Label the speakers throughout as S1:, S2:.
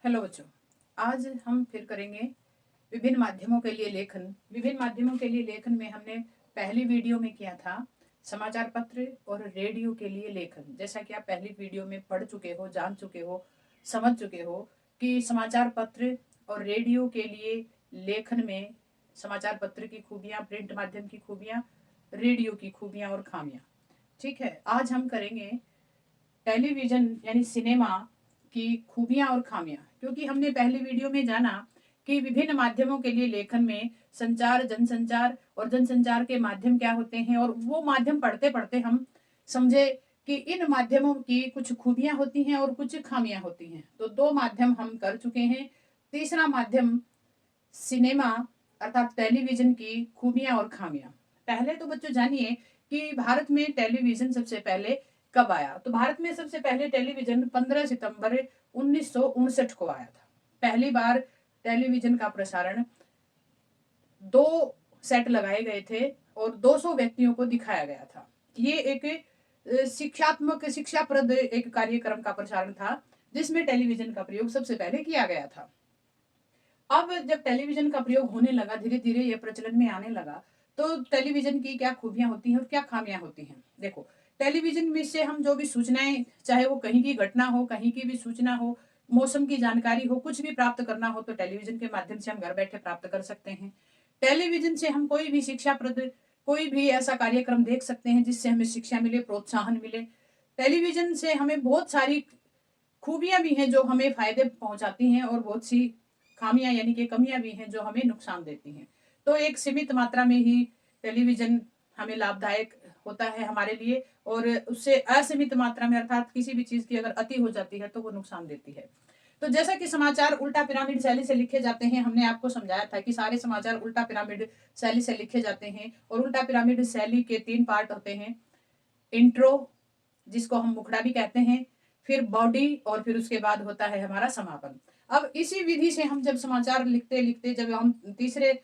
S1: Hello बच्चों। आज हम फिर करेंगे विभिन्न माध्यमों के लिए लेखन। विभिन्न माध्यमों के लिए लेखन में हमने पहली वीडियो में किया था समाचार पत्र और रेडियो के लिए लेखन। जैसा कि आप पहली वीडियो में पढ़ चुके हो, जान चुके हो, समझ चुके हो कि समाचार पत्र और रेडियो के लिए लेखन में समाचार पत्र की खूबियाँ, प्रिंट माध्यम की खूबियाँ, रेडियो की खूबियाँ और खामियाँ। ठीक है, आज हम करेंगे टेलीविजन यानी सिनेमा की खूबियां और खामियां। क्योंकि हमने पहली वीडियो में जाना कि विभिन्न माध्यमों के लिए लेखन में संचार, जनसंचार और जनसंचार के माध्यम क्या होते हैं, और वो माध्यम पढ़ते पढ़ते हम समझे कि इन माध्यमों की कुछ खूबियां होती हैं और कुछ खामियां होती हैं। तो दो माध्यम हम कर चुके हैं। तीसरा माध्यम सिनेमा अर्थात टेलीविजन की खूबियां और खामियां। पहले तो बच्चों जानिए कि भारत में टेलीविजन सबसे पहले कब आया। तो भारत में सबसे पहले टेलीविजन 15 सितंबर 1959 को आया था। पहली बार टेलीविजन का प्रसारण 2 सेट लगाए गए थे और 200 व्यक्तियों को दिखाया गया था। ये एक शिक्षात्मक, शिक्षाप्रद एक कार्यक्रम का प्रसारण था जिसमें टेलीविजन का प्रयोग सबसे पहले किया गया था। अब जब टेलीविजन का प्रयोग होने लगा, धीरे धीरे ये प्रचलन में आने लगा, तो टेलीविजन की क्या खूबियां होती हैं और क्या खामियां होती हैं। देखो, टेलीविजन में से हम जो भी सूचनाएं, चाहे वो कहीं की घटना हो, कहीं की भी सूचना हो, मौसम की जानकारी हो, कुछ भी प्राप्त करना हो तो टेलीविजन के माध्यम से हम घर बैठे प्राप्त कर सकते हैं। टेलीविजन से हम कोई भी शिक्षाप्रद, कोई भी ऐसा कार्यक्रम देख सकते हैं जिससे हमें शिक्षा मिले, प्रोत्साहन मिले। टेलीविजन से हमें बहुत सारी खूबियां भी हैं जो हमें फायदे पहुंचाती हैं, और बहुत सी खामियां यानी कि कमियां भी हैं जो हमें नुकसान देती हैं। तो एक सीमित मात्रा में ही टेलीविजन हमें लाभदायक होता है हमारे लिए, और उससे असीमित मात्रा में अर्थात किसी भी चीज की अगर अति हो जाती है तो वो नुकसान देती है। तो जैसा कि समाचार उल्टा पिरामिड शैली से लिखे जाते हैं, हमने आपको समझाया था कि सारे समाचार उल्टा पिरामिड शैली से लिखे जाते हैं, और उल्टा पिरामिड शैली के 3 पार्ट होते हैं। इंट्रो, जिसको हम मुखड़ा भी कहते हैं, फिर बॉडी, और फिर उसके बाद होता है हमारा समापन। अब इसी विधि से हम जब समाचार लिखते लिखते जब हम तीसरे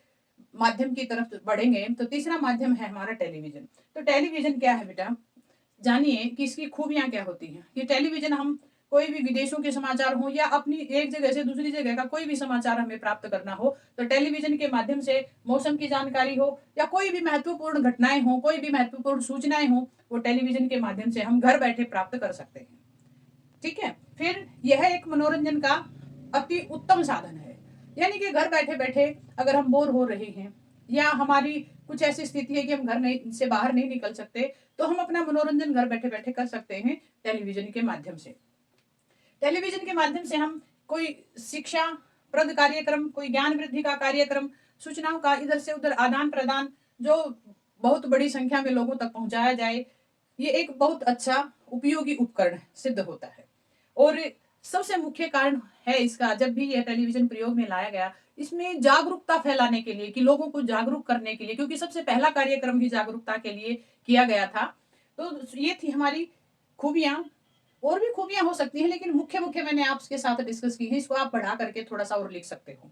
S1: माध्यम की तरफ बढ़ेंगे, तो तीसरा माध्यम है हमारा टेलीविजन। तो टेलीविजन क्या है बेटा, जानिए कि इसकी खूबियां क्या होती हैं। कि टेलीविजन हम कोई भी विदेशों के समाचार हो या अपनी एक जगह से दूसरी जगह का कोई भी समाचार हमें प्राप्त करना हो, तो टेलीविजन के माध्यम से मौसम की जानकारी हो या कोई भी महत्वपूर्ण घटनाएं हो, कोई भी महत्वपूर्ण सूचनाएं हो, वो टेलीविजन के माध्यम से हम घर बैठे प्राप्त कर सकते हैं। ठीक है, फिर यह एक मनोरंजन का अति उत्तम साधन है। यानी कि घर बैठे बैठे अगर हम बोर हो रहे हैं या हमारी कुछ ऐसी स्थिति है कि हम घर नहीं से बाहर नहीं निकल सकते, तो हम अपना मनोरंजन घर बैठे बैठे कर सकते हैं टेलीविजन के माध्यम से। टेलीविजन के माध्यम से हम कोई शिक्षा प्रद कार्यक्रम, कोई ज्ञान वृद्धि का कार्यक्रम, सूचनाओं का इधर से उधर आदान प्रदान जो बहुत बड़ी संख्या में लोगों तक पहुंचाया जाए, ये एक बहुत अच्छा उपयोगी उपकरण सिद्ध होता है। और सबसे मुख्य कारण है इसका, जब भी यह टेलीविजन प्रयोग में लाया गया, इसमें जागरूकता फैलाने के लिए, कि लोगों को जागरूक करने के लिए, क्योंकि सबसे पहला कार्यक्रम ही जागरूकता के लिए किया गया था। तो ये थी हमारी खूबियां। और भी खूबियां हो सकती हैं, लेकिन मुख्य मुख्य मैंने आपके साथ डिस्कस की है, इसको आप बढ़ा करके थोड़ा सा और लिख सकते हो।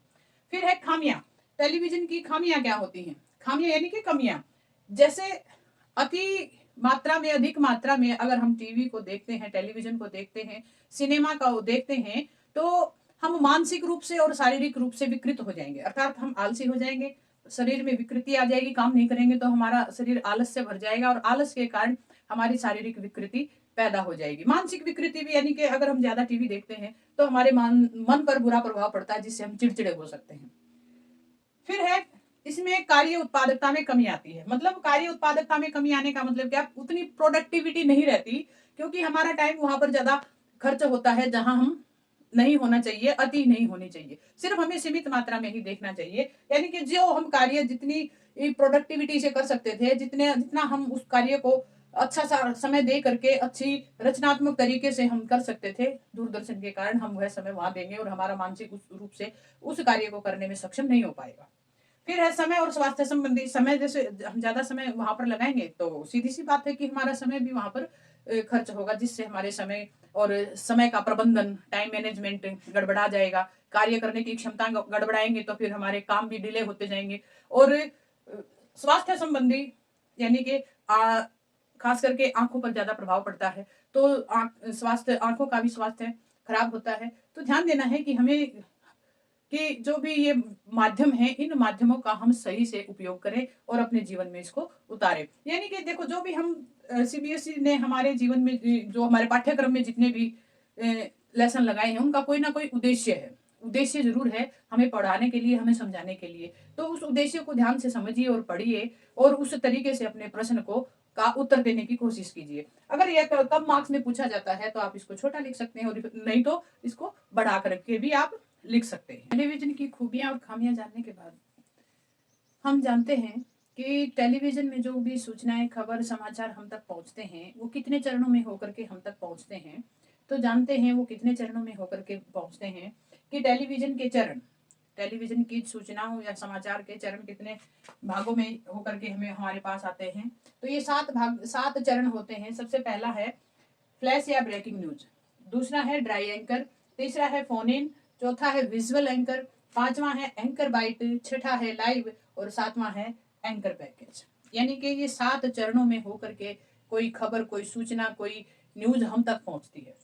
S1: फिर है खामियां। टेलीविजन की खामियां क्या होती हैं। खामियां यानी कि कमियां। जैसे अति मात्रा में, अधिक मात्रा में अगर हम टीवी को देखते हैं, टेलीविजन को देखते हैं, सिनेमा का देखते हैं, तो हम मानसिक रूप से और शारीरिक रूप से विकृत हो जाएंगे। अर्थात हम आलसी हो जाएंगे, शरीर में विकृति आ जाएगी, काम नहीं करेंगे तो हमारा शरीर आलस से भर जाएगा, और आलस के कारण हमारी शारीरिक विकृति पैदा हो जाएगी। मानसिक विकृति भी, यानी कि अगर हम ज्यादा टीवी देखते हैं तो हमारे मन पर बुरा प्रभाव पड़ता है, जिससे हम चिड़चिड़े हो सकते हैं। फिर है इसमें कार्य उत्पादकता में कमी आती है। मतलब कार्य उत्पादकता में कमी आने का मतलब क्या, उतनी प्रोडक्टिविटी नहीं रहती, क्योंकि हमारा टाइम वहां पर ज्यादा खर्च होता है जहां हम नहीं होना चाहिए, अति नहीं होनी चाहिए, सिर्फ हमें सीमित मात्रा में ही देखना चाहिए। यानी कि जो हम कार्य जितनी प्रोडक्टिविटी से कर सकते थे, जितने जितना हम उस कार्य को अच्छा सा समय दे करके अच्छी रचनात्मक तरीके से हम कर सकते थे, दूरदर्शन के कारण हम वह समय वहां देंगे और हमारा मानसिक रूप से उस कार्य को करने में सक्षम नहीं हो पाएगा। फिर है समय और स्वास्थ्य संबंधी। समय जैसे हम ज्यादा समय वहां पर लगाएंगे तो सीधी सी बात है कि हमारा समय भी वहां पर खर्च होगा, जिससे हमारे समय और समय का प्रबंधन, टाइम मैनेजमेंट गड़बड़ा जाएगा। कार्य करने की क्षमता गड़बड़ाएंगे तो फिर हमारे काम भी डिले होते जाएंगे। और स्वास्थ्य संबंधी, यानी कि खास करके आंखों पर ज्यादा प्रभाव पड़ता है। तो स्वास्थ्य, आंखों का भी स्वास्थ्य खराब होता है। तो ध्यान देना है कि हमें कि जो भी ये माध्यम है, इन माध्यमों का हम सही से उपयोग करें और अपने जीवन में इसको उतारें। यानी कि देखो, जो भी हम सीबीएसई ने हमारे जीवन में जो हमारे पाठ्यक्रम में जितने भी लेसन लगाए हैं, उनका कोई ना कोई उद्देश्य है। उद्देश्य जरूर है, हमें पढ़ाने के लिए, हमें समझाने के लिए। तो उस उद्देश्य को ध्यान से समझिए और पढ़िए और उस तरीके से अपने प्रश्न को का उत्तर देने की कोशिश कीजिए। अगर यह कम मार्क्स में पूछा जाता है तो आप इसको छोटा लिख सकते हैं, और नहीं तो इसको बढ़ा करके भी आप लिख सकते हैं। टेलीविजन की खूबियां और खामियां जानने के बाद हम जानते हैं कि टेलीविजन में जो भी सूचनाएं, खबर, समाचार हम तक पहुंचते हैं, वो कितने चरणों में होकर के हम तक पहुंचते हैं। तो जानते हैं वो कितने चरणों में होकर के पहुंचते हैं कि टेलीविजन की सूचनाओं या समाचार के चरण कितने भागों में होकर के हमें हमारे पास आते हैं। तो ये 7 चरण होते हैं। सबसे पहला है फ्लैश या ब्रेकिंग न्यूज, दूसरा है ड्राई एंकर, तीसरा है फोन इन, चौथा है विजुअल एंकर, पांचवा है एंकर बाइट, छठा है लाइव और सातवां है एंकर पैकेज। यानी कि ये 7 चरणों में होकर के कोई खबर, कोई सूचना, कोई न्यूज हम तक पहुंचती है।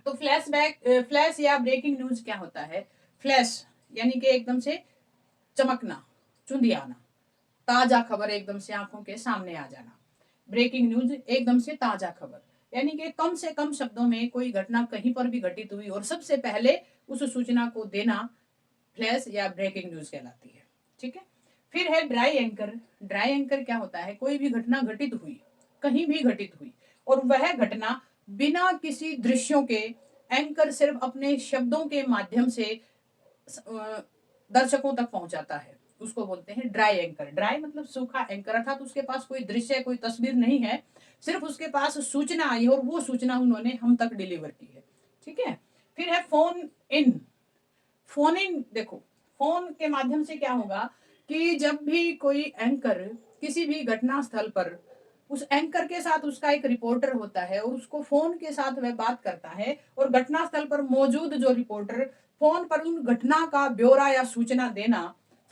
S1: तो फ्लैश या ब्रेकिंग न्यूज क्या होता है? फ्लैश यानी कि एकदम से चमकना, चुंधी आना, ताजा खबर एकदम से आंखों के सामने आ जाना। ब्रेकिंग न्यूज एकदम से ताजा खबर, यानी कि कम से कम शब्दों में कोई घटना कहीं पर भी घटित हुई और सबसे पहले उस सूचना को देना फ्लैश या ब्रेकिंग न्यूज कहलाती है। ठीक है। फिर है ड्राई एंकर। ड्राई एंकर क्या होता है? कोई भी घटना घटित हुई, कहीं भी घटित हुई, और वह घटना बिना किसी दृश्यों के एंकर सिर्फ अपने शब्दों के माध्यम से दर्शकों तक पहुंचाता है, उसको बोलते हैं ड्राई एंकर। ड्राई मतलब सूखा, एंकर अर्थात उसके पास कोई दृश्य, कोई तस्वीर नहीं है, सिर्फ उसके पास सूचना आई और वो सूचना उन्होंने हम तक डिलीवर की है। ठीक है। फिर है फोन इन। फोन इन, देखो, फोन के माध्यम से क्या होगा कि जब भी कोई एंकर किसी भी घटना स्थल पर, उस एंकर के साथ उसका एक रिपोर्टर होता है और उसको फोन के साथ वह बात करता है, और घटना स्थल पर मौजूद जो रिपोर्टर फोन पर उन घटना का ब्यौरा या सूचना देना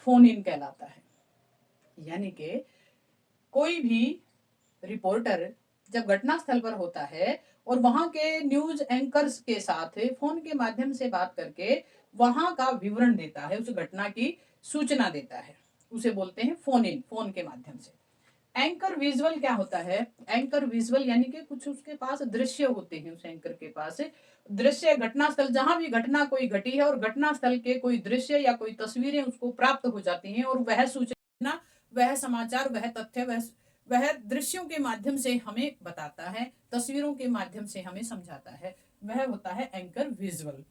S1: फोन इन कहलाता है। यानी कि कोई भी रिपोर्टर जब घटना स्थल पर होता है और वहां के न्यूज एंकर्स के साथ फोन के माध्यम से बात करके वहां का विवरण देता है, उस घटना की सूचना देता है, उसे बोलते हैं फोन इन, फोन के माध्यम से। एंकर विजुअल क्या होता है? एंकर विजुअल यानी कि कुछ उसके पास दृश्य होते हैं, उस एंकर के पास दृश्य, घटनास्थल जहां भी घटना कोई घटी है और घटनास्थल के कोई दृश्य या कोई तस्वीरें उसको प्राप्त हो जाती हैं, और वह सूचना, वह समाचार, वह तथ्य, वह दृश्यों के माध्यम से हमें बताता है, तस्वीरों के माध्यम से हमें समझाता है, वह होता है एंकर विजुअल।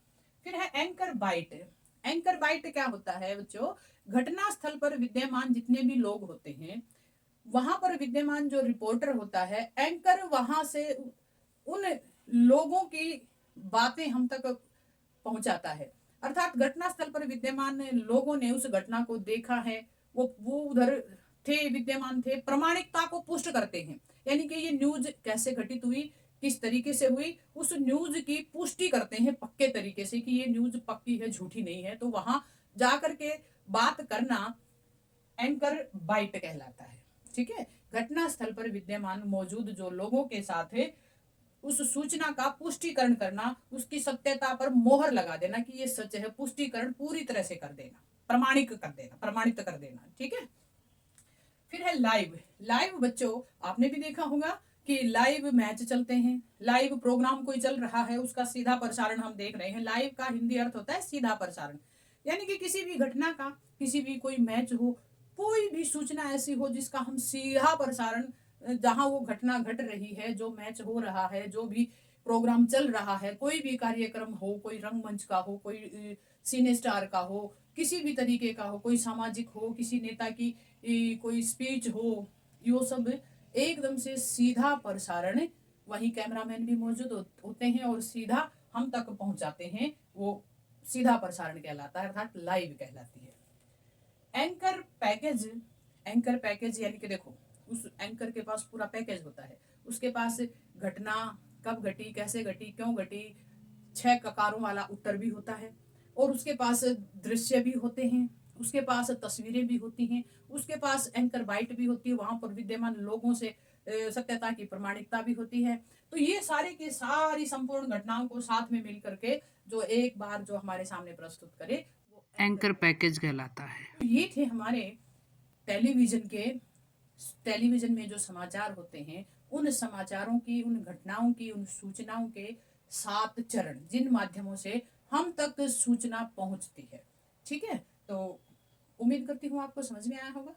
S1: फिर है एंकर बाइट। एंकर बाइट क्या होता है बच्चों? घटना स्थल पर विद्यमान जितने भी लोग होते हैं, वहां पर विद्यमान जो रिपोर्टर होता है, एंकर वहां से उन लोगों की बातें हम तक पहुंचाता है। अर्थात घटना स्थल पर विद्यमान लोगों ने उस घटना को देखा है, वो उधर थे, विद्यमान थे, प्रमाणिकता को पुष्ट करते हैं। यानी कि ये न्यूज कैसे घटित हुई, किस तरीके से हुई, उस न्यूज की पुष्टि करते हैं पक्के तरीके से कि ये न्यूज पक्की है, झूठी नहीं है। तो वहां जाकर के बात करना एंकर बाइट कहलाता है। ठीक है। घटना स्थल पर विद्यमान मौजूद जो लोगों के साथ है, उस सूचना का पुष्टिकरण करना, उसकी सत्यता पर मोहर लगा देना कि ये सच है, पुष्टिकरण पूरी तरह से कर देना, प्रमाणित कर देना। ठीक है। फिर है लाइव। लाइव बच्चों, आपने भी देखा होगा कि लाइव मैच चलते हैं, लाइव प्रोग्राम कोई चल रहा है, उसका सीधा प्रसारण हम देख रहे हैं। लाइव का हिंदी अर्थ होता है सीधा प्रसारण। यानी कि किसी भी घटना का, किसी भी कोई मैच हो, कोई भी सूचना ऐसी हो जिसका हम सीधा प्रसारण, जहां वो घटना घट रही है, जो मैच हो रहा है, जो भी प्रोग्राम चल रहा है, कोई भी कार्यक्रम हो, कोई रंगमंच का हो, कोई सिने स्टार का हो, किसी भी तरीके का हो, कोई सामाजिक हो, किसी नेता की कोई स्पीच हो, यो सब एकदम से सीधा प्रसारण, वही कैमरामैन भी मौजूद होते हैं और सीधा हम तक पहुंचाते हैं, वो सीधा प्रसारण कहलाता है, अर्थात लाइव कहलाती है। Anchor package. एंकर पैकेज यानी कि देखो, उस एंकर के पास पूरा पैकेज होता है, उसके पास घटना कब घटी, कैसे घटी, क्यों घटी, 6 ककारों वाला उत्तर भी होता है, और उसके पास दृश्य भी होते हैं, उसके पास तस्वीरें भी होती हैं, उसके पास एंकर बाइट भी होती है, वहां पर विद्यमान लोगों से सत्यता की प्रामाणिकता भी होती है। तो ये सारे के सारी संपूर्ण घटनाओं को साथ में मिल करके जो एक बार जो हमारे सामने प्रस्तुत करे वो
S2: एंकर पैकेज कहलाता है।
S1: तो ये थे हमारे टेलीविजन में जो समाचार होते हैं, उन समाचारों की, उन घटनाओं की, उन सूचनाओं के 7 चरण, जिन माध्यमों से हम तक सूचना पहुंचती है। ठीक है, तो उम्मीद करती हूँ आपको समझ में आया होगा।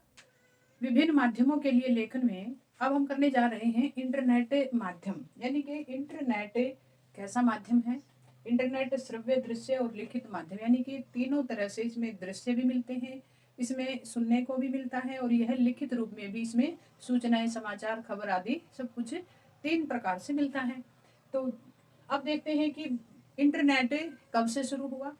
S1: विभिन्न माध्यमों के लिए लेखन में अब हम करने जा रहे हैं इंटरनेट माध्यम, यानी कि इंटरनेट कैसा माध्यम है। इंटरनेट श्रव्य, दृश्य और लिखित माध्यम, यानी कि तीनों तरह से इसमें दृश्य भी मिलते हैं, इसमें सुनने को भी मिलता है, और यह लिखित रूप में भी इसमें सूचनाएं, समाचार, खबर आदि सब कुछ 3 प्रकार से मिलता है। तो अब देखते हैं कि इंटरनेट कब से शुरू हुआ,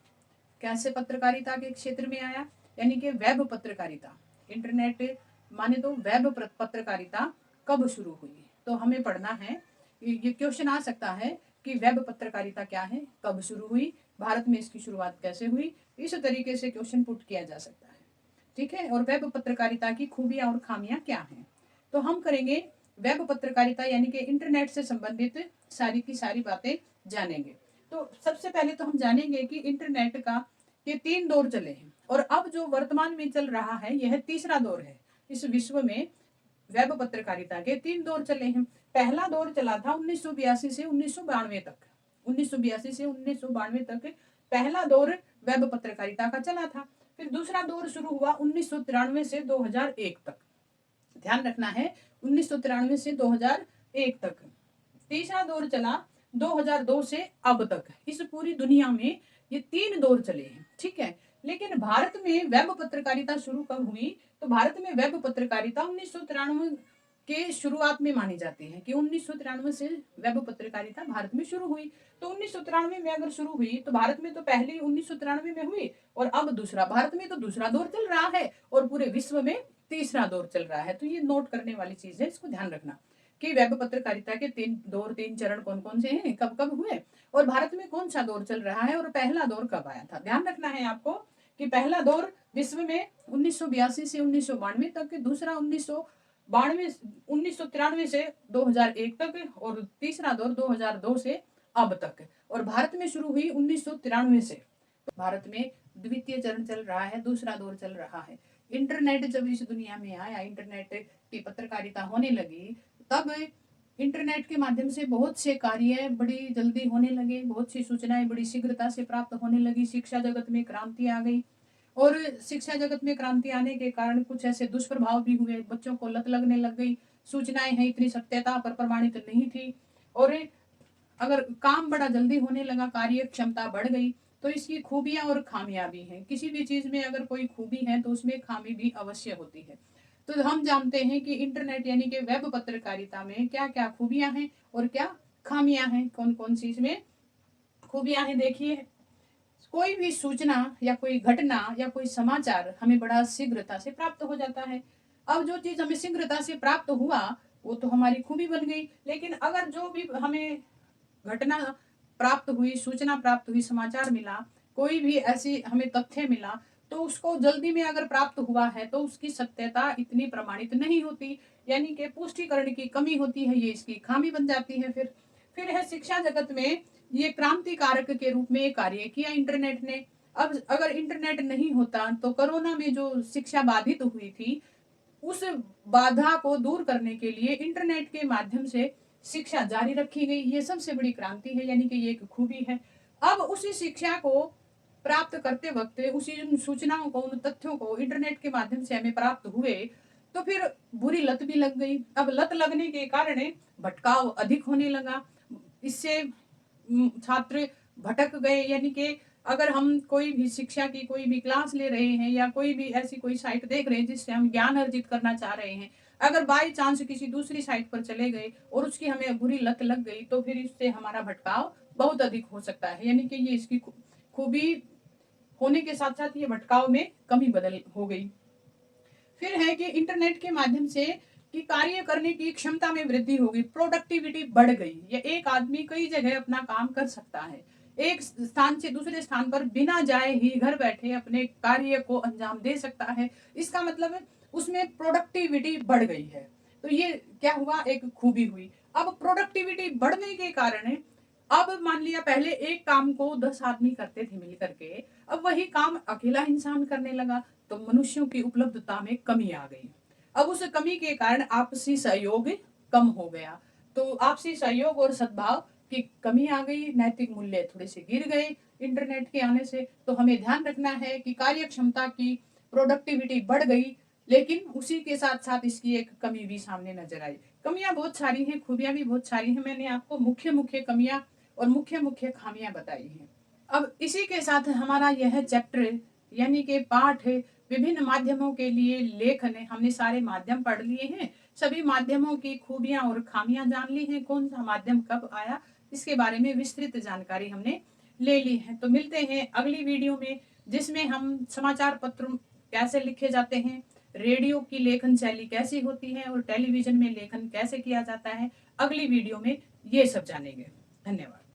S1: कैसे पत्रकारिता के क्षेत्र में आया, यानी कि वेब पत्रकारिता। इंटरनेट माने तो वेब पत्रकारिता कब शुरू हुई, तो हमें पढ़ना है। ये क्वेश्चन आ सकता है कि वेब पत्रकारिता क्या है, कब शुरू हुई, भारत में इसकी शुरुआत कैसे हुई, इस तरीके से क्वेश्चन पुट किया जा सकता है। ठीक है, और वेब पत्रकारिता की खूबियां और खामियां क्या हैं, तो हम करेंगे वेब पत्रकारिता यानी कि इंटरनेट से संबंधित सारी की सारी बातें जानेंगे। तो सबसे पहले तो हम जानेंगे कि इंटरनेट का ये 3 दौर चले हैं, और अब जो वर्तमान में चल रहा है यह तीसरा दौर है। इस विश्व में वेब पत्रकारिता के 3 दौर चले हैं। पहला दौर चला था 1982 से 1992 तक। 1982 से 1992 तक पहला दौर वेब पत्रकारिता का चला था। फिर दूसरा दौर शुरू हुआ 1993 से 2001 तक। ध्यान रखना है, 1993 से 2001 तक। तीसरा दौर चला 2002 से अब तक। इस पूरी दुनिया में ये 3 दौर चले हैं। ठीक है, लेकिन भारत में वेब पत्रकारिता शुरू कब हुई, तो भारत में वेब पत्रकारिता 1993 के शुरुआत में मानी जाती है कि 1993 से वेब पत्रकारिता भारत में शुरू हुई। तो 1993 में अगर शुरू हुई तो भारत में तो पहले 1993 में हुई, और अब दूसरा, भारत में तो दूसरा दौर चल रहा है और पूरे विश्व में तीसरा दौर चल रहा है। तो ये नोट करने वाली चीज है, इसको ध्यान रखना कि वेब पत्रकारिता के 3 चरण कौन कौन से हैं, कब कब हुए, और भारत में कौन सा दौर चल रहा है, और पहला दौर कब आया था। ध्यान रखना है आपको कि पहला दौर विश्व में 1982 से 1992 तक, दूसरा 1993 से 2001 तक, और तीसरा दौर 2002 से अब तक, और भारत में शुरू हुई 1993 से। तो भारत में द्वितीय चरण चल रहा है, दूसरा दौर चल रहा है। इंटरनेट जब इस दुनिया में आया, इंटरनेट की पत्रकारिता होने लगी, तब इंटरनेट के माध्यम से बहुत से कार्य बड़ी जल्दी होने लगे, बहुत सी सूचनाएं बड़ी शीघ्रता से प्राप्त होने लगी, शिक्षा जगत में क्रांति आ गई। और शिक्षा जगत में क्रांति आने के कारण कुछ ऐसे दुष्प्रभाव भी हुए, बच्चों को लत लगने लग गई, सूचनाएं हैं इतनी सत्यता पर प्रमाणित नहीं थी, और अगर काम बड़ा जल्दी होने लगा, कार्य क्षमता बढ़ गई। तो इसकी खूबियां और खामियां भी हैं। किसी भी चीज में अगर कोई खूबी है तो उसमें खामी भी अवश्य होती है। तो हम जानते हैं कि इंटरनेट यानी कि वेब पत्रकारिता में क्या क्या खूबियां हैं और क्या खामियां हैं, कौन कौन सी इसमें खूबियां हैं। देखिए, कोई भी सूचना या कोई घटना या कोई समाचार हमें बड़ा शीघ्रता से प्राप्त हो जाता है। अब जो चीज हमें शीघ्रता से प्राप्त हुआ वो तो हमारी खूबी बन गई, लेकिन अगर जो भी हमें घटना प्राप्त हुई, सूचना प्राप्त हुई, समाचार मिला, कोई भी ऐसी हमें तथ्य मिला, तो उसको जल्दी में अगर प्राप्त हुआ है तो उसकी सत्यता इतनी प्रमाणित नहीं होती, यानी कि पुष्टिकरण की कमी होती है, ये इसकी खामी बन जाती है। फिर है शिक्षा जगत में ये क्रांतिकारक के रूप में कार्य किया इंटरनेट ने। अब अगर इंटरनेट नहीं होता तो कोरोना में जो शिक्षा बाधित हुई थी, उस बाधा को दूर करने के लिए इंटरनेट के माध्यम से शिक्षा जारी रखी गई। ये सबसे बड़ी क्रांति है, यानी कि ये एक खूबी है। अब उसी शिक्षा को प्राप्त करते वक्त उसी सूचनाओं को, उन तथ्यों को इंटरनेट के माध्यम से हमें प्राप्त हुए, तो फिर बुरी लत भी लग गई। अब लत लगने के कारण भटकाव अधिक होने लगा, इससे छात्र भटक गए। यानी कि अगर हम कोई भी शिक्षा की कोई भी क्लास ले रहे हैं या कोई भी ऐसी कोई साइट देख रहे हैं जिससे हम ज्ञान अर्जित करना चाह रहे हैं, अगर बाई चांस किसी दूसरी साइट पर चले गए और उसकी हमें बुरी लत लग गई, तो फिर इससे हमारा भटकाव बहुत अधिक हो सकता है। यानी कि ये इसकी खूबी होने के साथ साथ ये भटकाव में कमी बदल हो गई। फिर है कि इंटरनेट के माध्यम से कि कार्य करने की क्षमता में वृद्धि होगी, प्रोडक्टिविटी बढ़ गई। ये एक आदमी कई जगह अपना काम कर सकता है, एक स्थान से दूसरे स्थान पर बिना जाए ही घर बैठे अपने कार्य को अंजाम दे सकता है। इसका मतलब है उसमें प्रोडक्टिविटी बढ़ गई है। तो ये क्या हुआ, एक खूबी हुई। अब प्रोडक्टिविटी बढ़ने के कारण अब मान लिया पहले एक काम को 10 आदमी करते थे मिल करके, अब वही काम अकेला इंसान करने लगा, तो मनुष्यों की उपलब्धता में कमी आ गई। अब उस कमी के कारण आपसी सहयोग कम हो गया, तो आपसी सहयोग और सद्भाव की कमी आ गई, नैतिक मूल्य थोड़े से गिर गए इंटरनेट के आने से। तो हमें ध्यान रखना है कि कार्य क्षमता की प्रोडक्टिविटी बढ़ गई, लेकिन उसी के साथ साथ इसकी एक कमी भी सामने नजर आई। कमियां बहुत सारी हैं, खूबियां भी बहुत सारी हैं, मैंने आपको मुख्य मुख्य कमियां और मुख्य मुख्य खामियां बताई हैं। अब इसी के साथ हमारा यह चैप्टर यानी कि पाठ विभिन्न माध्यमों के लिए लेखन है, हमने सारे माध्यम पढ़ लिए हैं, सभी माध्यमों की खूबियां और खामियां जान ली हैं, कौन सा माध्यम कब आया इसके बारे में विस्तृत जानकारी हमने ले ली है। तो मिलते हैं अगली वीडियो में, जिसमें हम समाचार पत्र कैसे लिखे जाते हैं, रेडियो की लेखन शैली कैसी होती है और टेलीविजन में लेखन कैसे किया जाता है, अगली वीडियो में ये सब जानेंगे। धन्यवाद।